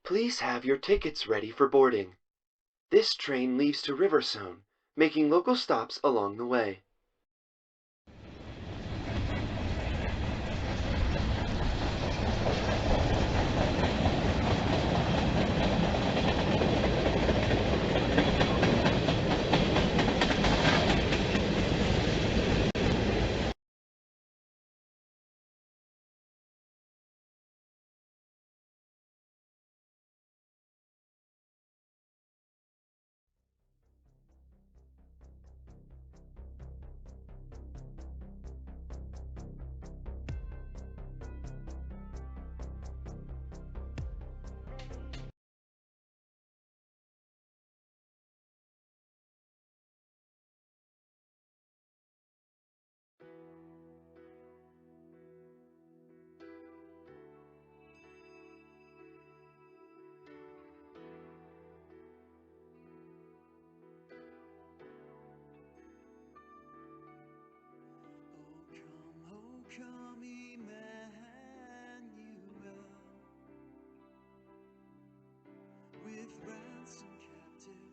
Please have your tickets ready for boarding. This train leaves to 𝑚𝑒𝑚, making local stops along the way. Come, 𝓖𝓪𝓚, with ransom captive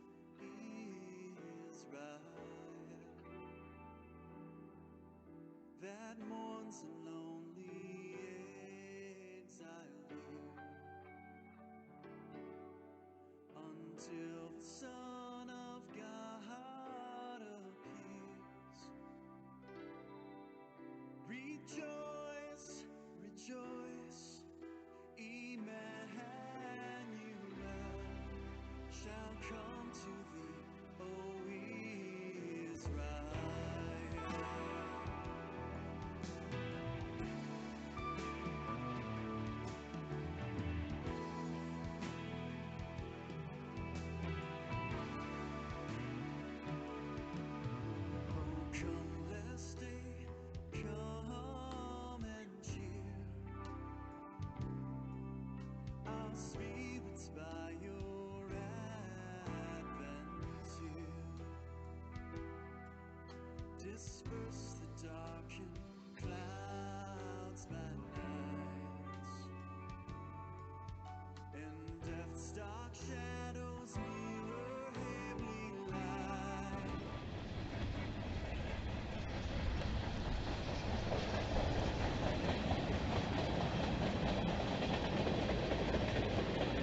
Israel, that mourns in lonely exile here, until the Son of God appears. Rejoice, rejoice, Emmanuel shall come to thee, O Israel. Oh, come, let's stay, come and cheer our spirits by your advent here. Disperse the darkened clouds by night, and death's dark shadows mirror heavenly light.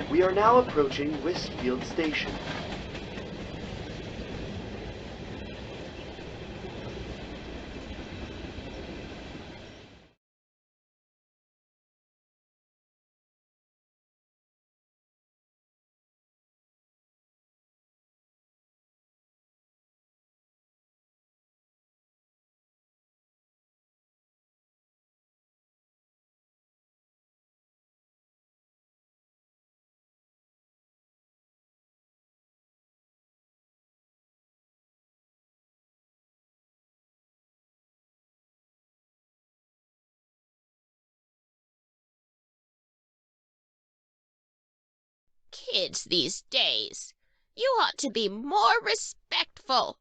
We are now approaching Westfield Station. Kids these days, you ought to be more respectful.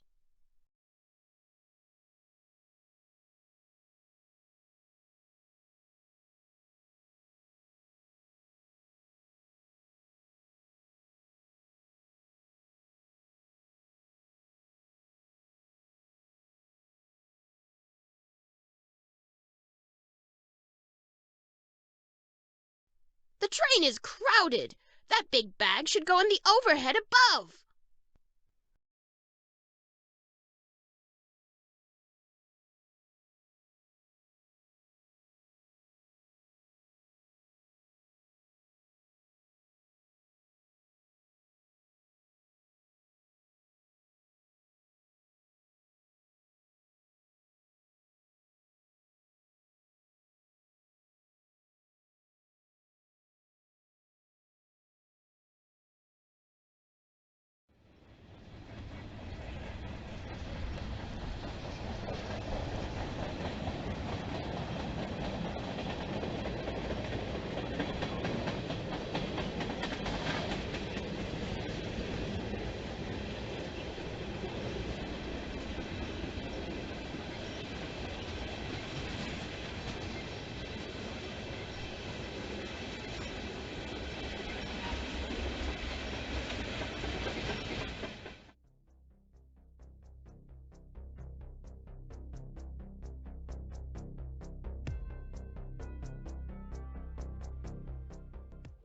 The train is crowded. That big bag should go in the overhead above.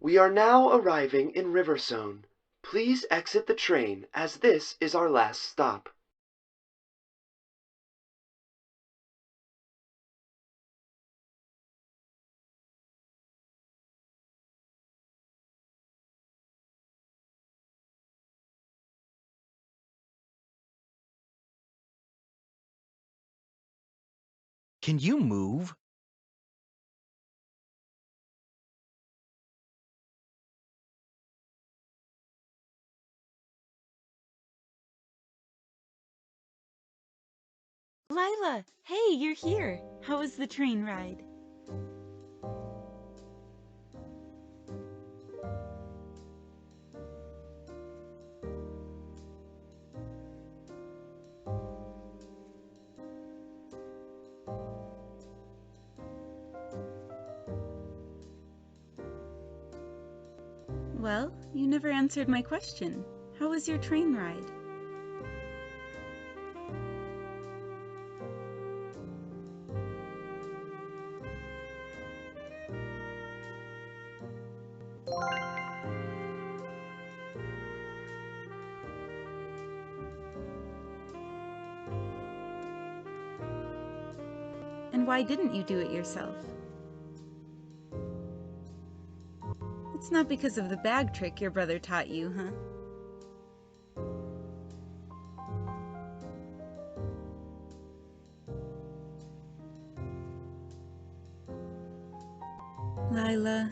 We are now arriving in 𝑟iver-𝑠𝑜𝑛. Please exit the train as this is our last stop. Can you move? Lila, hey, you're here. How was the train ride? Well, you never answered my question. How was your train ride? And why didn't you do it yourself? It's not because of the bag trick your brother taught you, huh? Lila.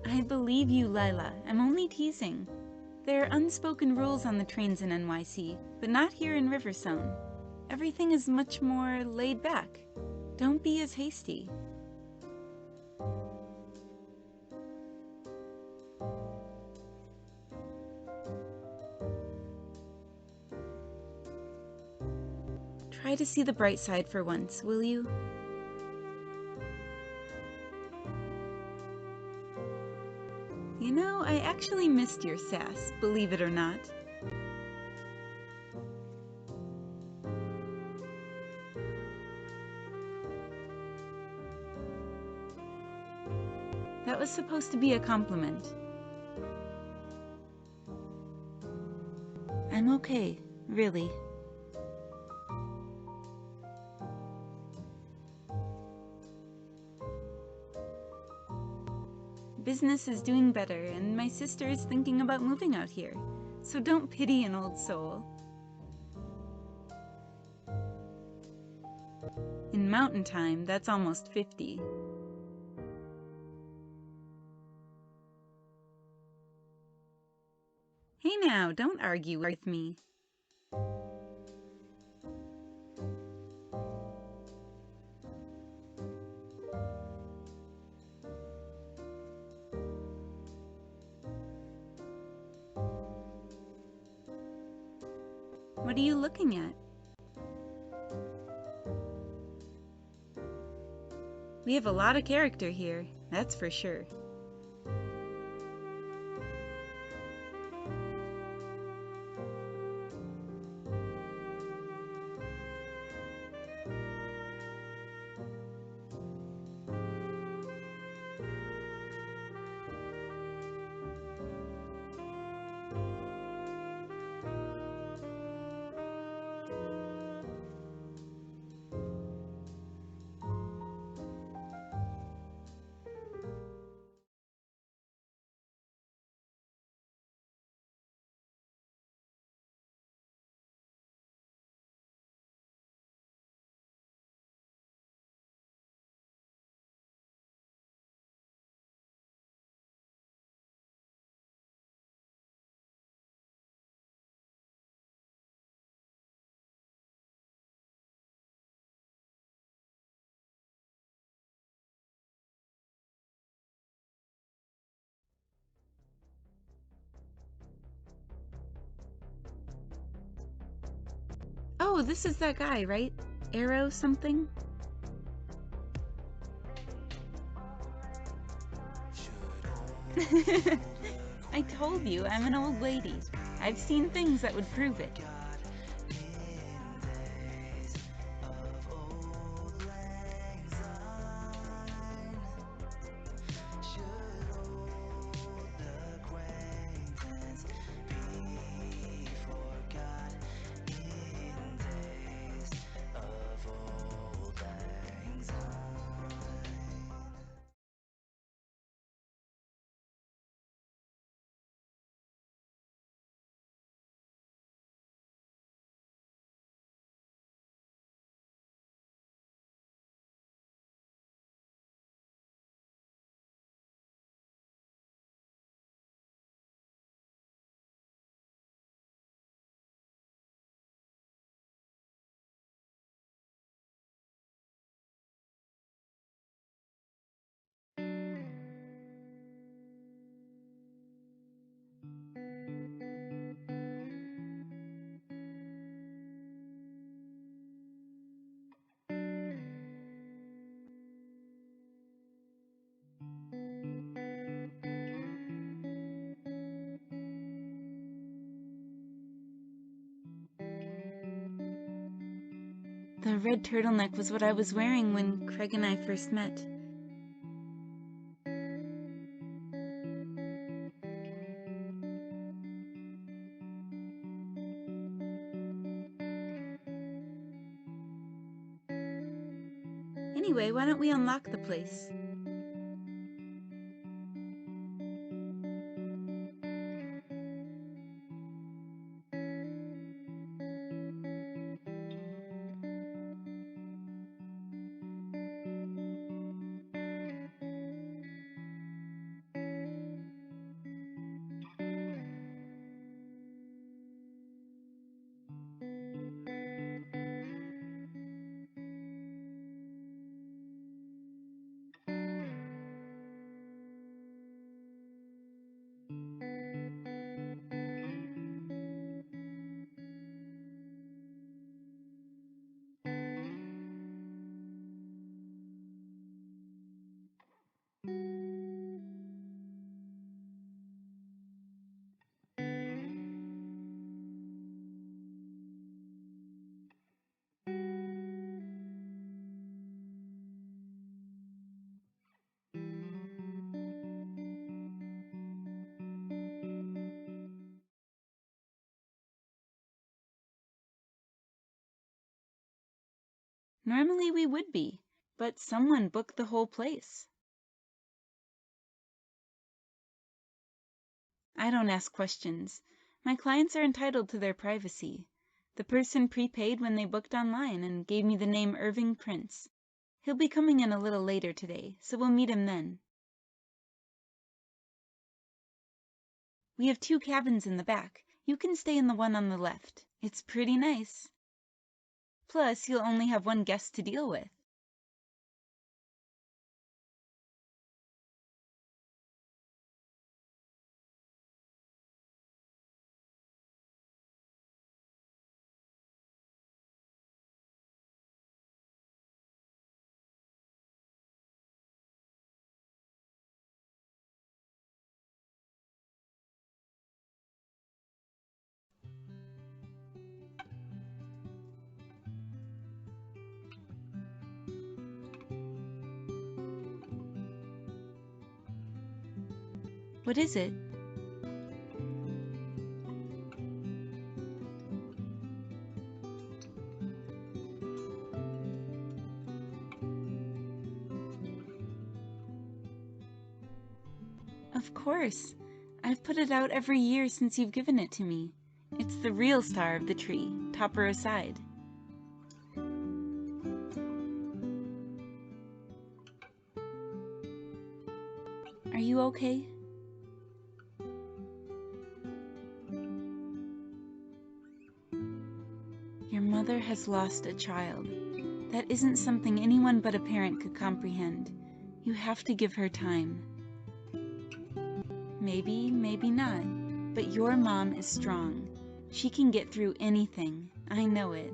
I believe you, Lila. I'm only teasing. There are unspoken rules on the trains in NYC, but not here in 𝑟iver-𝑠𝑜𝑛. Everything is much more laid back. Don't be as hasty. Try to see the bright side for once, will you? You know, I actually missed your sass, believe it or not. That was supposed to be a compliment. I'm okay, really. Business is doing better, and my sister is thinking about moving out here, so don't pity an old soul. In mountain time, that's almost 50. Hey now, don't argue with me. What are you looking at? We have a lot of character here, that's for sure. Oh, this is that guy, right? Arrow something? I told you, I'm an old lady. I've seen things that would prove it. The red turtleneck was what I was wearing when Craig and I first met. Anyway, why don't we unlock the place? Normally we would be, but someone booked the whole place. I don't ask questions. My clients are entitled to their privacy. The person prepaid when they booked online and gave me the name Irving Prince. He'll be coming in a little later today, so we'll meet him then. We have 2 cabins in the back. You can stay in the one on the left. It's pretty nice. Plus, you'll only have 1 guest to deal with. What is it? Of course. I've put it out every year since you've given it to me. It's the real star of the tree, topper aside. Are you okay? Your mother has lost a child. That isn't something anyone but a parent could comprehend. You have to give her time. Maybe, maybe not. But your mom is strong. She can get through anything. I know it.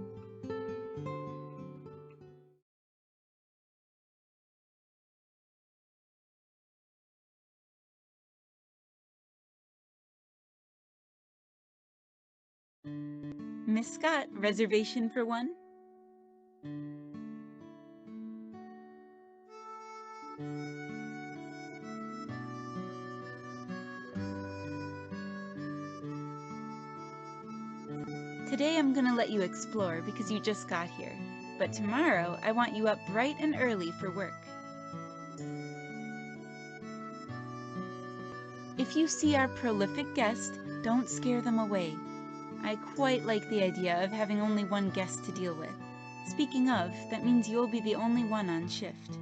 Miss Scott, reservation for 1? Today I'm gonna let you explore because you just got here. But tomorrow I want you up bright and early for work. If you see our prolific guest, don't scare them away. I quite like the idea of having only 1 guest to deal with. Speaking of, that means you'll be the only one on shift.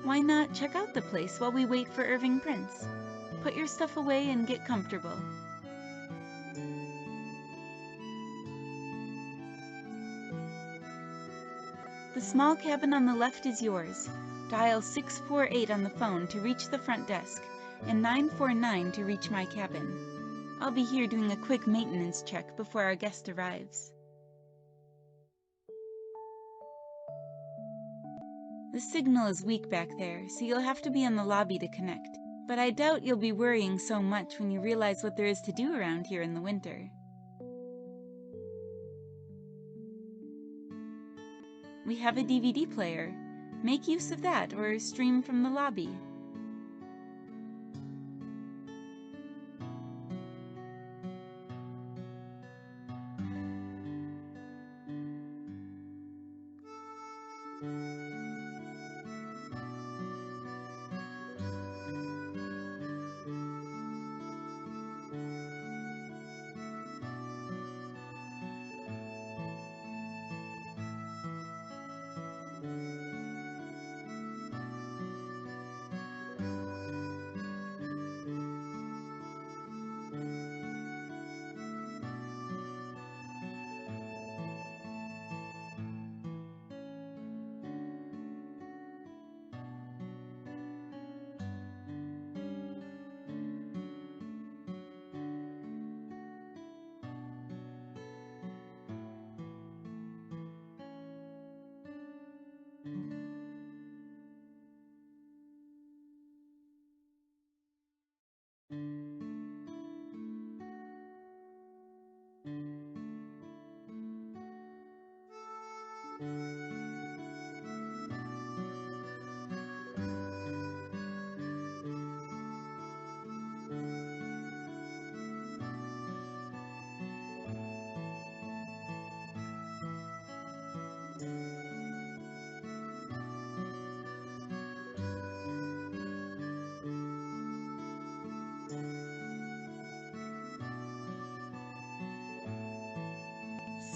Why not check out the place while we wait for Irving Prince? Put your stuff away and get comfortable. The small cabin on the left is yours. Dial 648 on the phone to reach the front desk, and 949 to reach my cabin. I'll be here doing a quick maintenance check before our guest arrives. The signal is weak back there, so you'll have to be in the lobby to connect. but I doubt you'll be worrying so much when you realize what there is to do around here in the winter. We have a DVD player. Make use of that or stream from the lobby.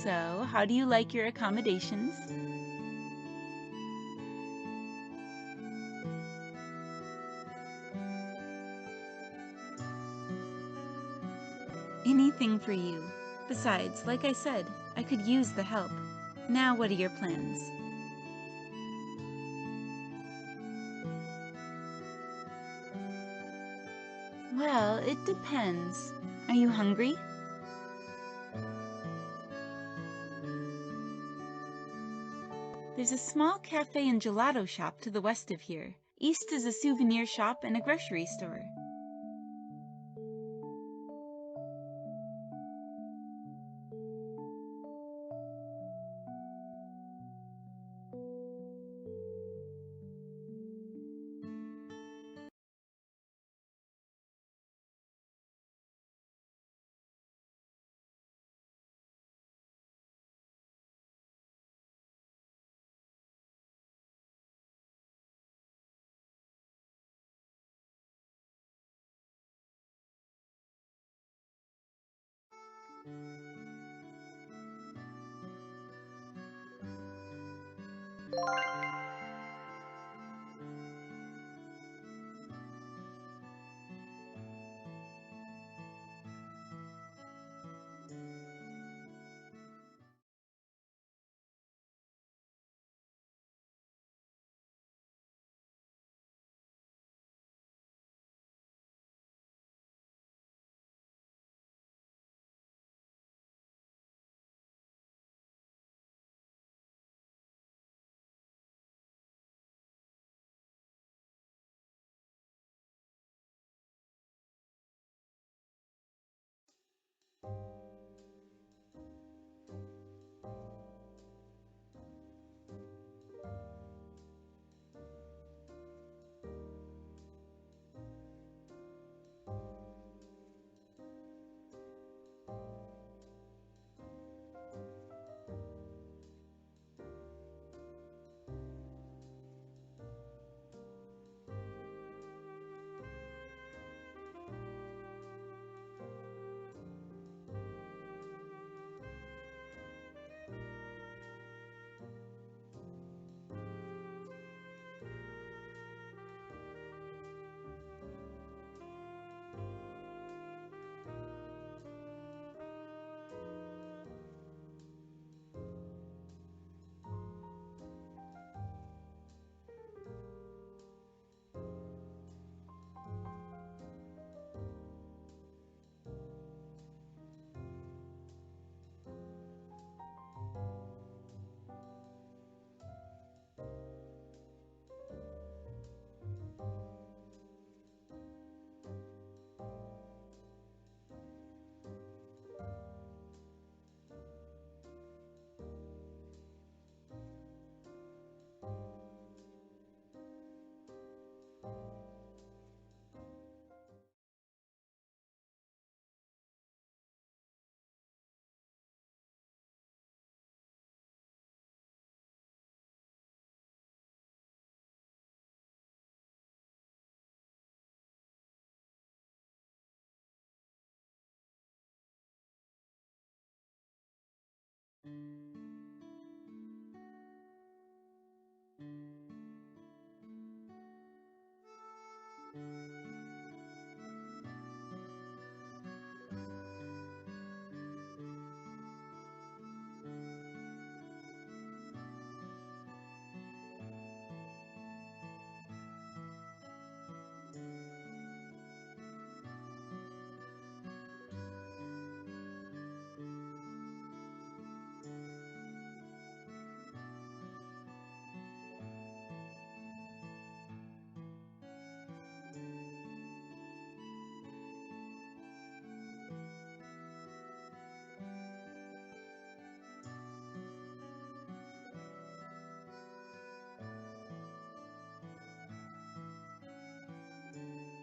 So, how do you like your accommodations? Anything for you. Besides, like I said, I could use the help. Now what are your plans? Well, it depends. Are you hungry? There's a small cafe and gelato shop to the west of here. East is a souvenir shop and a grocery store.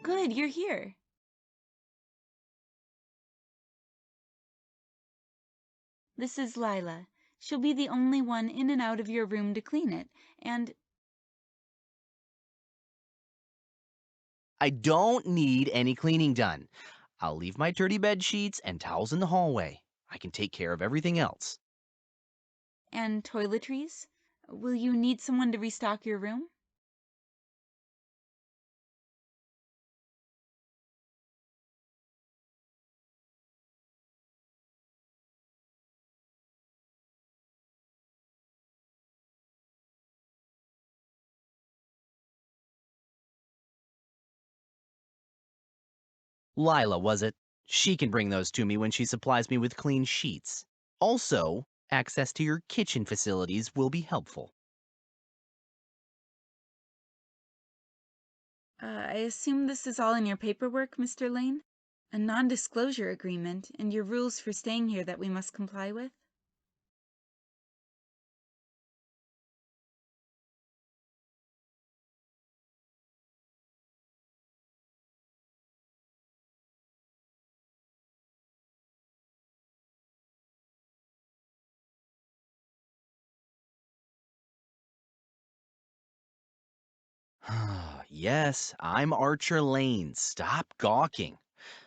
Good, you're here. This is 𝓖𝓏. She'll be the only one in and out of your room to clean it, and I don't need any cleaning done. I'll leave my dirty bed sheets and towels in the hallway. I can take care of everything else. toiletries. Will you need someone to restock your room? Lila, was it? She can bring those to me when she supplies me with clean sheets. Also, access to your kitchen facilities will be helpful. I assume this is all in your paperwork, Mr. Lane? A non-disclosure agreement and your rules for staying here that we must comply with? Yes, I'm Archer Lane. Stop gawking.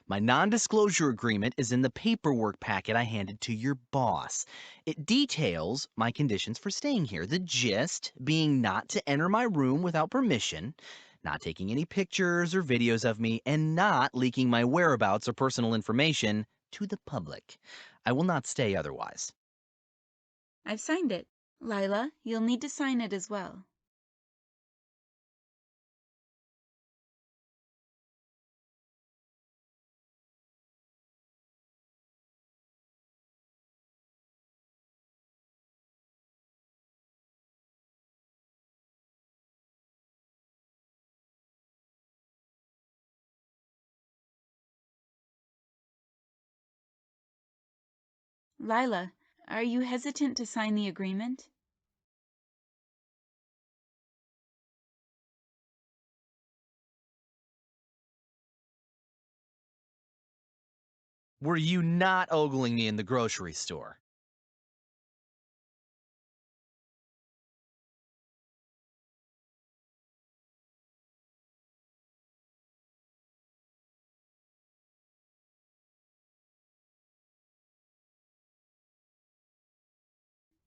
My non-disclosure agreement is in the paperwork packet I handed to your boss. It details my conditions for staying here. The gist being not to enter my room without permission, not taking any pictures or videos of me, and not leaking my whereabouts or personal information to the public. I will not stay otherwise. I've signed it. 𝓖𝓏, you'll need to sign it as well. 𝓖𝓏, are you hesitant to sign the agreement? Were you not ogling me in the grocery store?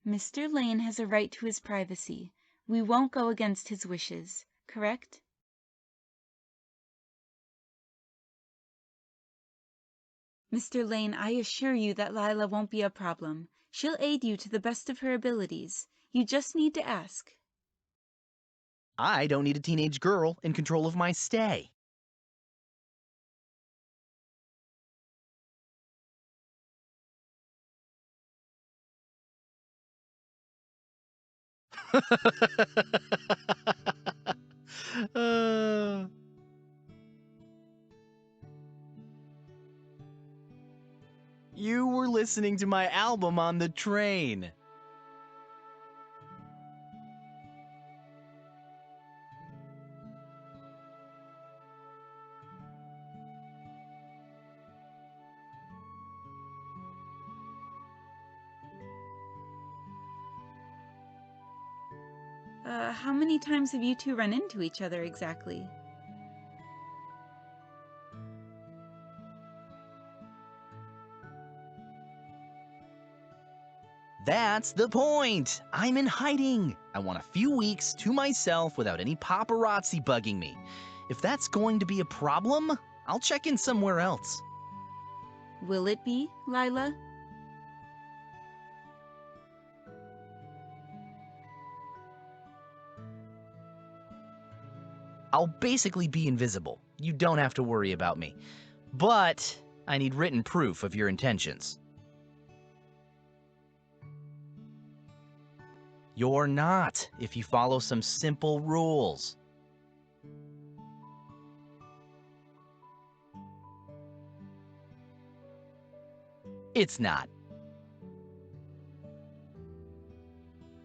Mr. Lane has a right to his privacy. We won't go against his wishes, correct? Mr. Lane, I assure you that 𝓖𝓏 won't be a problem. She'll aid you to the best of her abilities. You just need to ask. I don't need a teenage girl in control of my stay. Uh, You were listening to my album on the train. How many times have you two run into each other exactly? That's the point. I'm in hiding. I want a few weeks to myself without any paparazzi bugging me. If that's going to be a problem, I'll check in somewhere else. Will it be, 𝓖𝓏? I'll basically be invisible. You don't have to worry about me. But I need written proof of your intentions. You're not, if you follow some simple rules. It's not.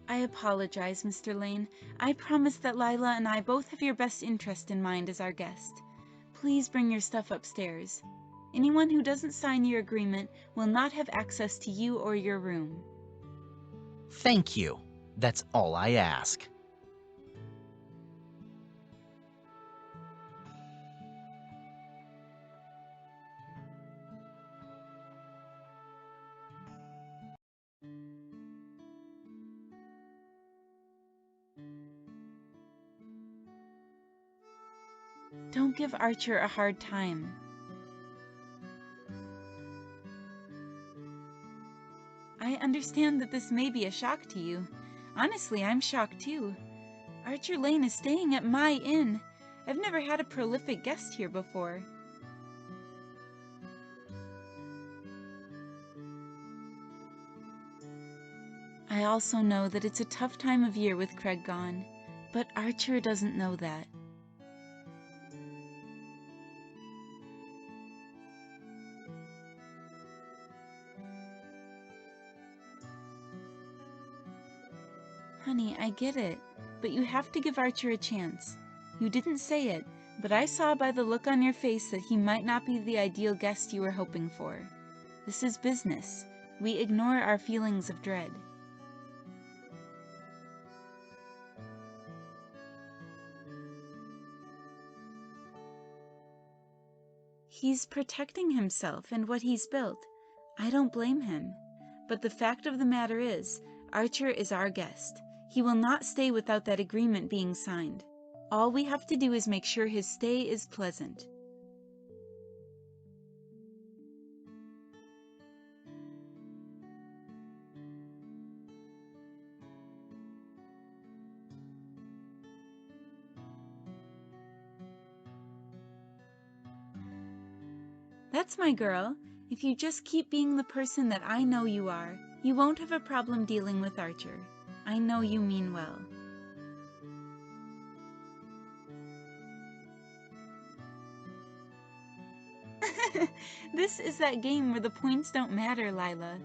I apologize, Mr. Lane. I promise that 𝓖𝓏 and I both have your best interest in mind as our guest. Please bring your stuff upstairs. Anyone who doesn't sign your agreement will not have access to you or your room. Thank you. That's all I ask. Don't give Archer a hard time. I understand that this may be a shock to you. Honestly, I'm shocked too. Archer Lane is staying at my inn. I've never had a prolific guest here before. I also know that it's a tough time of year with Craig gone, but Archer doesn't know that. Honey, I get it, but you have to give Archer a chance. You didn't say it, but I saw by the look on your face that he might not be the ideal guest you were hoping for. This is business. We ignore our feelings of dread. He's protecting himself and what he's built. I don't blame him. But the fact of the matter is, Archer is our guest. He will not stay without that agreement being signed. All we have to do is make sure his stay is pleasant. That's my girl. If you just keep being the person that I know you are, you won't have a problem dealing with Archer. I know you mean well. This is that game where the points don't matter, 𝓖𝓏.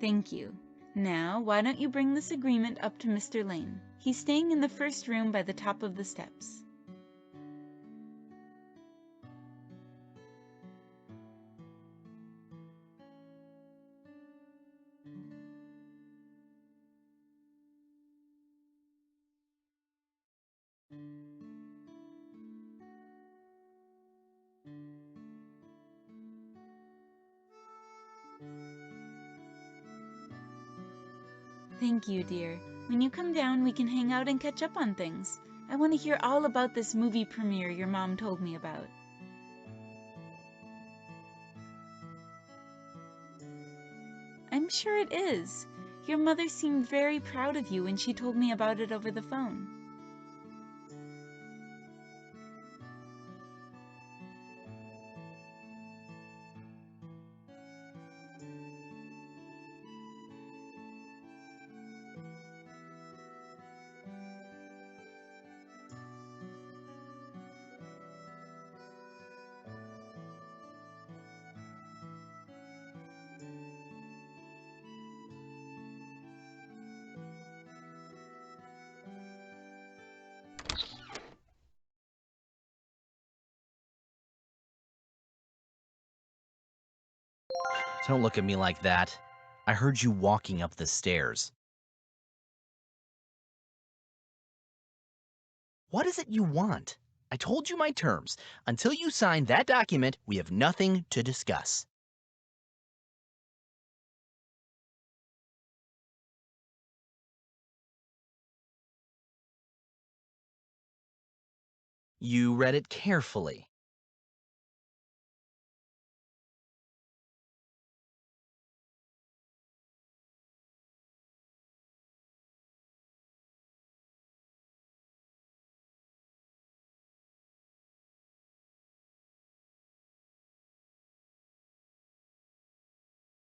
Thank you. Now, why don't you bring this agreement up to Mr. Lane? He's staying in the first room by the top of the steps. Thank you, dear. When you come down, we can hang out and catch up on things. I want to hear all about this movie premiere your mom told me about. I'm sure it is. Your mother seemed very proud of you when she told me about it over the phone. Don't look at me like that. I heard you walking up the stairs. What is it you want? I told you my terms. Until you sign that document, we have nothing to discuss. You read it carefully.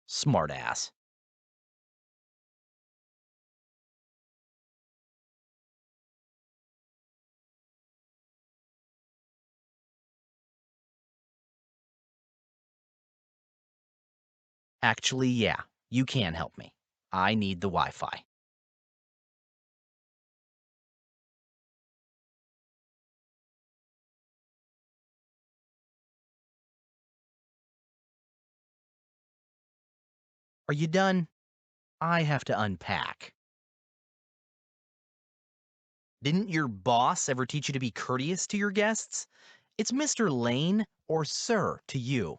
Smartass. Actually, yeah, you can help me. I need the Wi-Fi. Are you done? I have to unpack. Didn't your boss ever teach you to be courteous to your guests? It's Mr. Lane or Sir to you.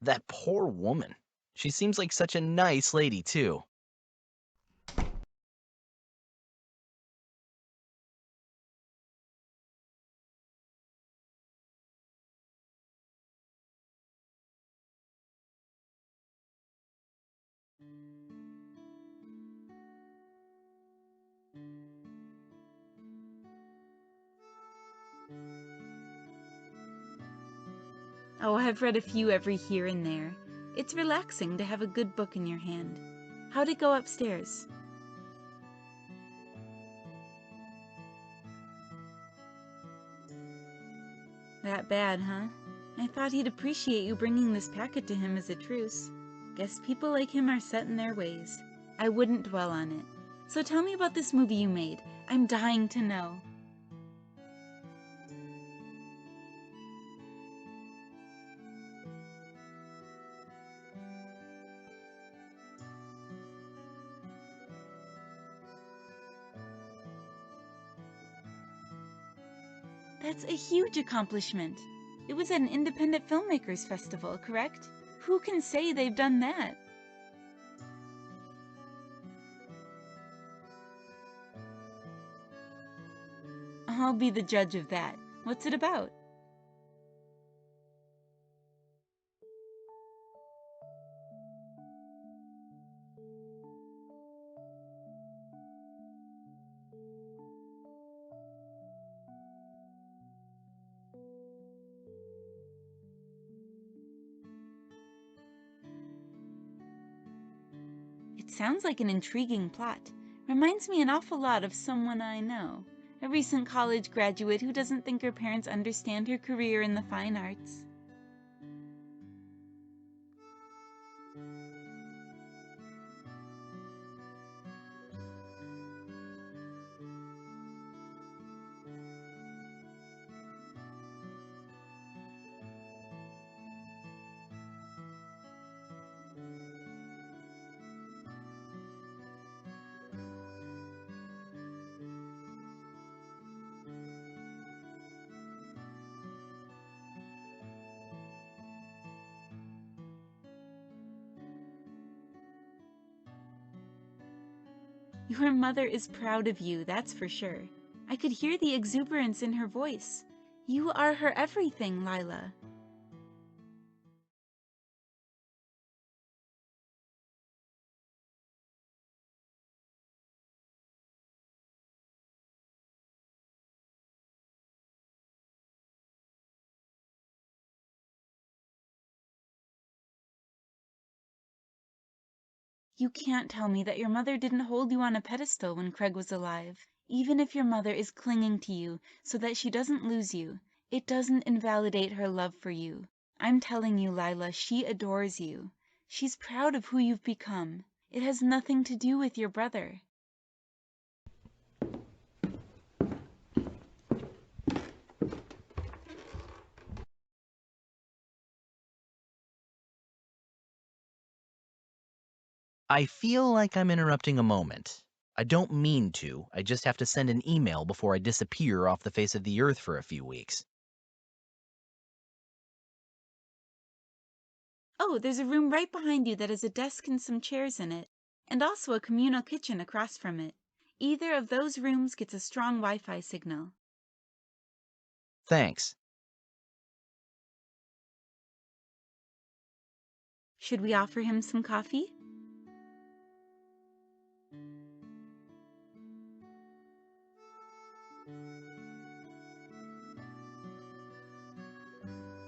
That poor woman. She seems like such a nice lady, too. Oh, I've read a few every here and there. It's relaxing to have a good book in your hand. How'd it go upstairs? That bad, huh? I thought he'd appreciate you bringing this packet to him as a truce. Guess people like him are set in their ways. I wouldn't dwell on it. So tell me about this movie you made. I'm dying to know. That's a huge accomplishment. It was at an independent filmmakers festival, correct? Who can say they've done that? I'll be the judge of that. What's it about? It sounds like an intriguing plot. Reminds me an awful lot of someone I know. A recent college graduate who doesn't think her parents understand her career in the fine arts. Your mother is proud of you, that's for sure. I could hear the exuberance in her voice. You are her everything, 𝑙𝑖𝑙𝑎. You can't tell me that your mother didn't hold you on a pedestal when Craig was alive. Even if your mother is clinging to you so that she doesn't lose you, it doesn't invalidate her love for you. I'm telling you, 𝑙𝑖𝑙𝑎, she adores you. She's proud of who you've become. It has nothing to do with your brother. I feel like I'm interrupting a moment. I don't mean to. I just have to send an email before I disappear off the face of the earth for a few weeks. Oh, there's a room right behind you that has a desk and some chairs in it, and also a communal kitchen across from it. Either of those rooms gets a strong Wi-Fi signal. Thanks. Should we offer him some coffee?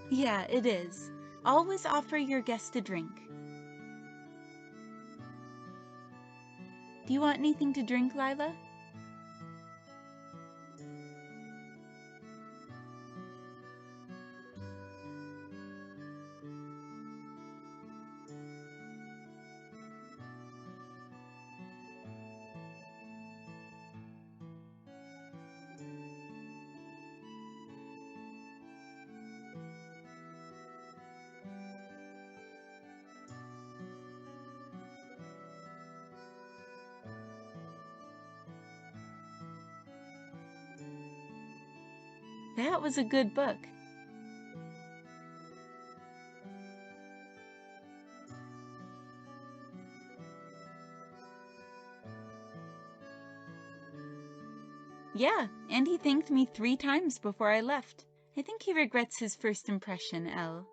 Yeah, it is. Always offer your guest a drink. Do you want anything to drink, 𝓖𝓏? That was a good book. Yeah, and he thanked me 3 times before I left. I think he regrets his first impression, 𝑙.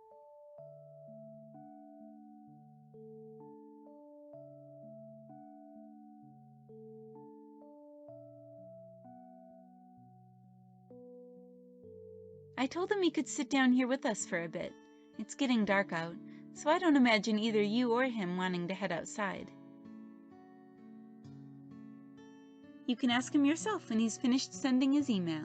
I told him he could sit down here with us for a bit. It's getting dark out, so I don't imagine either you or him wanting to head outside. You can ask him yourself when he's finished sending his email.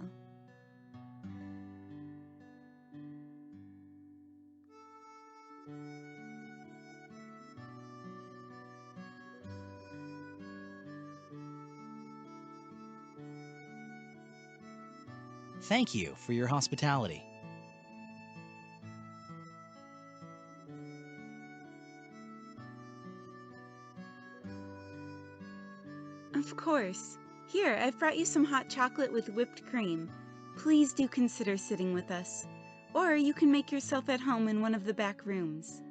Thank you for your hospitality. Of course. Here, I've brought you some hot chocolate with whipped cream. Please do consider sitting with us. Or you can make yourself at home in one of the back rooms.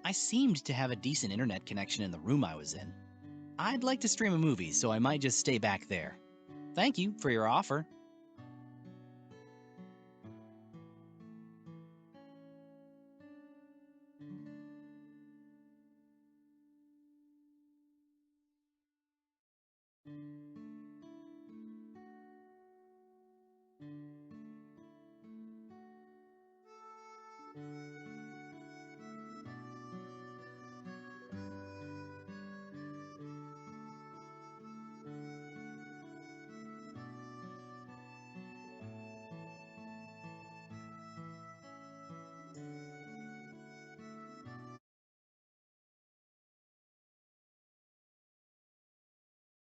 I seemed to have a decent internet connection in the room I was in. I'd like to stream a movie, so I might just stay back there. Thank you for your offer.